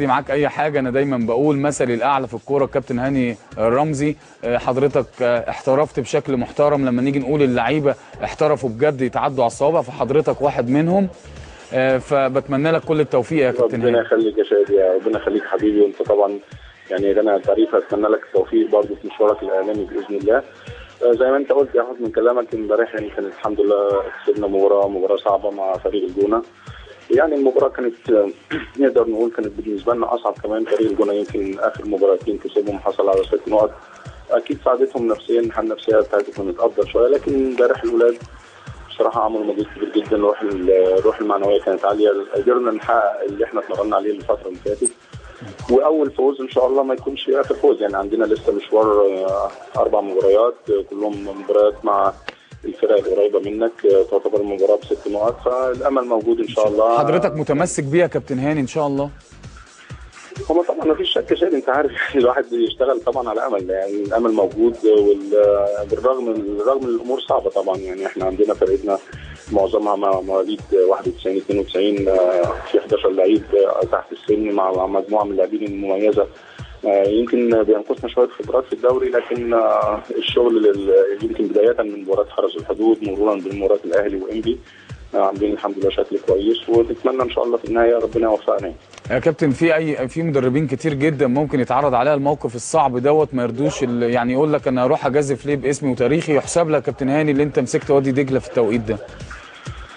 معاك اي حاجه. انا دايما بقول مثلي الاعلى في الكوره الكابتن هاني رمزي. حضرتك احترفت بشكل محترم. لما نيجي نقول اللعيبه احترفوا بجد يتعدوا على الصوابع، فحضرتك واحد منهم. فبتمنى لك كل التوفيق يا كابتن هاني. ربنا يخليك يا شادي، ربنا يخليك حبيبي. وانت طبعا يعني غني تعريف، اتمنى لك التوفيق برضه في مشوارك الاعلامي باذن الله. زي ما انت قلت يا احمد من كلامك، امبارح يعني كانت الحمد لله كسبنا مباراه صعبه مع فريق الجونه. يعني المباراه كانت نقدر نقول كانت بالنسبه لنا اصعب كمان. فريق الجونه يمكن اخر مباراتين كسبهم حصل على 6 نقط، اكيد ساعدتهم نفسيا، الحاله النفسيه بتاعتهم كانت افضل شويه. لكن امبارح الاولاد بصراحه عملوا مجهود كبير جدا، الروح المعنويه كانت عاليه، قدرنا نحقق اللي احنا اتمرنا عليه الفتره اللي فاتت. واول فوز ان شاء الله ما يكونش اخر فوز، يعني عندنا لسه مشوار 4 مباريات كلهم مباريات مع الفرق القريبه منك، تعتبر المباراه ب6 نقط، فالامل موجود ان شاء الله. حضرتك متمسك بيها يا كابتن هاني ان شاء الله؟ هو طبعا ما فيش شك شيء، انت عارف الواحد بيشتغل طبعا على امل، يعني الامل موجود. بالرغم من الامور صعبه طبعا، يعني احنا عندنا فرقتنا معظمها مواليد 91 92، في 11 لعيب تحت السن مع مجموعه من اللاعبين المميزه. يمكن بينقصنا شويه خبرات في الدوري، لكن الشغل يمكن بدايه من مباراه حرس الحدود مرورا بمباراه الاهلي وانبي عاملين الحمد لله شكل كويس، ونتمنى ان شاء الله في النهايه ربنا يوفقنا. يا كابتن في مدربين كتير جدا ممكن يتعرض عليها الموقف الصعب دوت ما يردوش، يعني يقول لك انا هروح اجازف ليه باسمي وتاريخي. يحسب لك يا كابتن هاني اللي انت مسكت وادي دجله في التوقيت ده.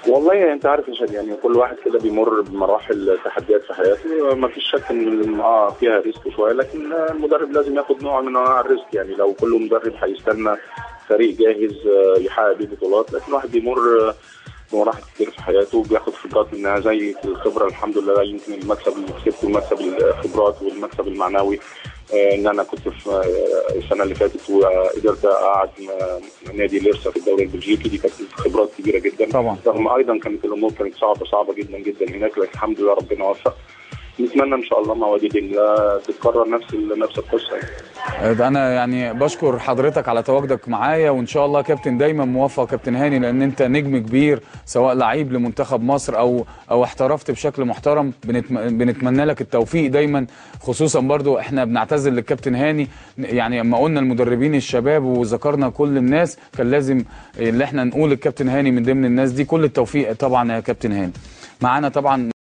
والله انت عارف يا شادي، يعني كل واحد كده بيمر بمراحل تحديات في حياته، ما فيش شك ان فيها ريسك شويه، لكن المدرب لازم ياخد نوع من انواع الريسك. يعني لو كل مدرب هيستنى فريق جاهز يحقق بيه بطولات، لكن الواحد بيمر بمراحل كتير في حياته، بياخد خبرات منها زي الخبره الحمد لله. يمكن المكسب اللي كسبته مكسب الخبرات والمكسب المعنوي، ان انا كنت في السنه اللي فاتت وقدرت اقعد نادي ليرسا في الدوري البلجيكي، دي كانت خبرات كبيره جدا طبعا. رغم ايضا كانت الامور كانت صعبه جدا جدا هناك، لكن الحمد لله ربنا وفق. نتمنى ان شاء الله مع وادي دجله تتكرر نفس القصه. انا يعني بشكر حضرتك على تواجدك معايا، وان شاء الله كابتن دايما موفق كابتن هاني، لان انت نجم كبير سواء لعيب لمنتخب مصر او احترفت بشكل محترم. بنتمنى لك التوفيق دايما، خصوصا برضو احنا بنعتذر للكابتن هاني. يعني لما قلنا المدربين الشباب وذكرنا كل الناس، كان لازم اللي احنا نقول الكابتن هاني من ضمن الناس دي. كل التوفيق طبعا يا كابتن هاني. معانا طبعا